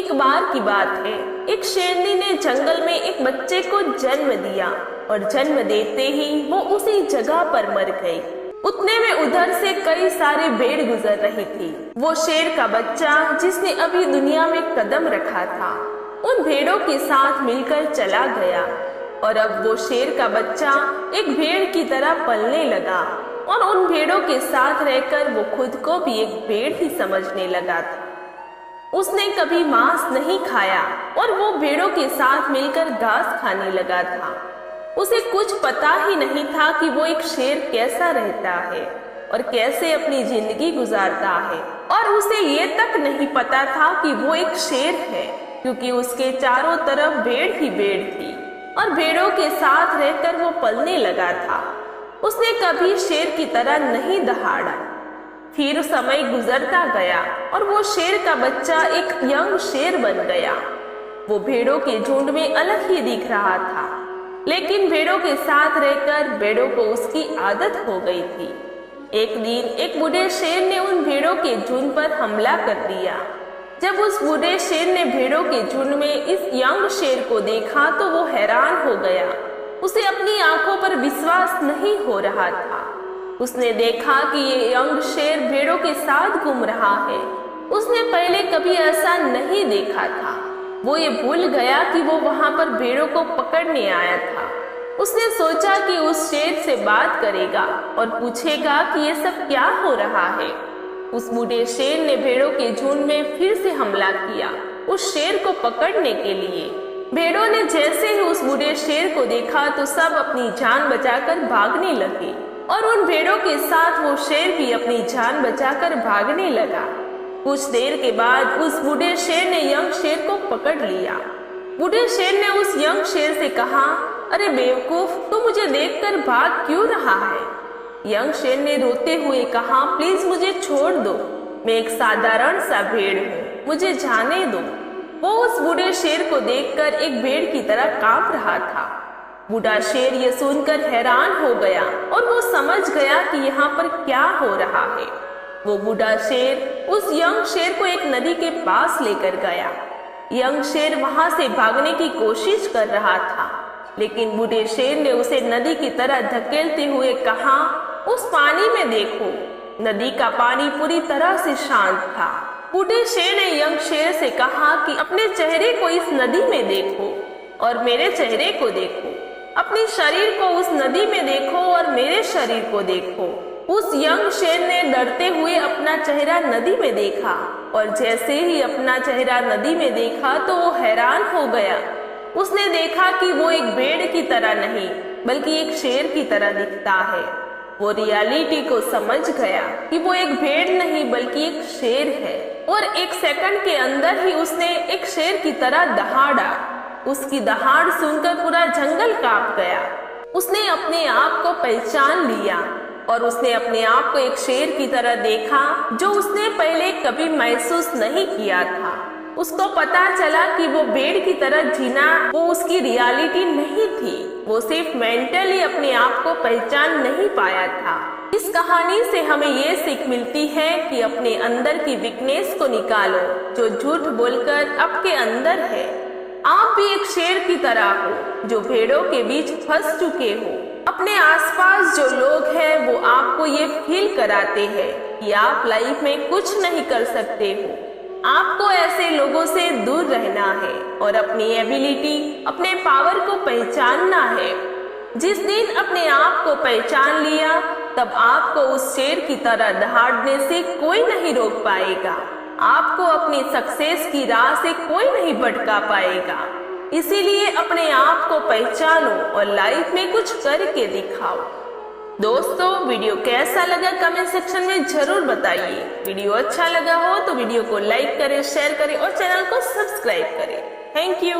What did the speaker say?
एक बार की बात है, एक शेरनी ने जंगल में एक बच्चे को जन्म दिया और जन्म देते ही वो उसी जगह पर मर गई। उतने में उधर से कई सारे भेड़ गुजर रही थी। वो शेर का बच्चा जिसने अभी दुनिया में कदम रखा था, उन भेड़ों के साथ मिलकर चला गया और अब वो शेर का बच्चा एक भेड़ की तरह पलने लगा और उन भेड़ों के साथ रहकर वो खुद को भी एक भेड़ ही समझने लगा था। उसने कभी मांस नहीं खाया और वो भेड़ों के साथ मिलकर घास खाने लगा था। उसे कुछ पता ही नहीं था कि वो एक शेर कैसा रहता है और कैसे अपनी जिंदगी गुजारता है, और उसे ये तक नहीं पता था कि वो एक शेर है, क्योंकि उसके चारों तरफ भेड़ ही भेड़ थी और भेड़ों के साथ रहकर वो पलने लगा था। उसने कभी शेर की तरह नहीं दहाड़ा। फिर समय गुजरता गया और वो शेर का बच्चा एक यंग शेर बन गया। वो भेड़ों के झुंड में अलग ही दिख रहा था, लेकिन भेड़ों के साथ रहकर भेड़ों को उसकी आदत हो गई थी। एक दिन एक बूढ़े शेर ने उन भेड़ों के झुंड पर हमला कर दिया। जब उस बूढ़े शेर ने भेड़ों के झुंड में इस यंग शेर को देखा तो वो हैरान हो गया। उसे अपनी आंखों पर विश्वास नहीं हो रहा था। उसने देखा कि ये यंग शेर भेड़ों के साथ घूम रहा है। उसने पहले कभी ऐसा नहीं देखा था। वो ये भूल गया कि वो वहां पर भेड़ों को पकड़ने आया था। उसने सोचा कि उस शेर से बात करेगा और पूछेगा कि ये सब क्या हो रहा है। उस बूढ़े शेर ने भेड़ों के झुंड में फिर से हमला किया उस शेर को पकड़ने के लिए। भेड़ों ने जैसे ही उस बूढ़े शेर को देखा तो सब अपनी जान बचाकर भागने लगे और उन भेड़ों के साथ वो शेर भी अपनी जान बचाकर भागने लगा। कुछ देर के बाद उस बूढ़े शेर ने यंग शेर को पकड़ लिया। बूढ़े शेर ने उस यंग शेर से कहा, अरे बेवकूफ, तू मुझे देखकर भाग क्यों रहा है? यंग शेर ने रोते हुए कहा, प्लीज मुझे छोड़ दो, मैं एक साधारण सा भेड़ हूँ, मुझे जाने दो। वो उस बूढ़े शेर को देखकर एक भेड़ की तरह कांप रहा था। बूढ़ा शेर ये सुनकर हैरान हो गया और वो समझ गया कि यहाँ पर क्या हो रहा है। वो बूढ़ा शेर उस यंग शेर को एक नदी के पास लेकर गया। यंग शेर वहां से भागने की कोशिश कर रहा था, लेकिन बूढ़े शेर ने उसे नदी की तरह धकेलते हुए कहा, उस पानी में देखो। नदी का पानी पूरी तरह से शांत था। बूढ़े शेर ने यंग शेर से कहा कि अपने चेहरे को इस नदी में देखो और मेरे चेहरे को देखो, अपने शरीर को उस नदी में देखो और मेरे शरीर को देखो। उस यंग शेर ने डरते हुए अपना चेहरा नदी में देखा और जैसे ही अपना चेहरा नदी में देखा तो वो हैरान हो गया। उसने देखा कि वो एक भेड़ की तरह नहीं बल्कि एक शेर की तरह दिखता है। वो रियलिटी को समझ गया कि वो एक भेड़ नहीं बल्कि एक शेर है और एक सेकंड के अंदर ही उसने एक शेर की तरह दहाड़ा। उसकी दहाड़ सुनकर पूरा जंगल कांप गया। उसने अपने आप को पहचान लिया और उसने अपने आप को एक शेर की तरह देखा जो उसने पहले कभी महसूस नहीं किया था। उसको पता चला कि वो भेड़ की तरह जीना वो उसकी रियलिटी नहीं थी। वो सिर्फ मेंटली अपने आप को पहचान नहीं पाया था। इस कहानी से हमें ये सीख मिलती है कि अपने अंदर की वीकनेस को निकालो जो झूठ बोलकर आपके अंदर है। आप भी एक शेर की तरह हो जो भेड़ों के बीच फंस चुके हो। अपने आसपास जो लोग हैं वो आपको ये फील कराते हैं कि आप लाइफ में कुछ नहीं कर सकते हो। आपको ऐसे लोगों से दूर रहना है और अपनी एबिलिटी, अपने पावर को पहचानना है। जिस दिन अपने आप को पहचान लिया तब आपको उस शेर की तरह दहाड़ने से कोई नहीं रोक पाएगा। आपको अपनी सक्सेस की राह से कोई नहीं भटका पाएगा। इसीलिए अपने आप को पहचानो और लाइफ में कुछ करके दिखाओ। दोस्तों, वीडियो कैसा लगा कमेंट सेक्शन में जरूर बताइए। वीडियो अच्छा लगा हो तो वीडियो को लाइक करें, शेयर करें और चैनल को सब्सक्राइब करें। Thank you.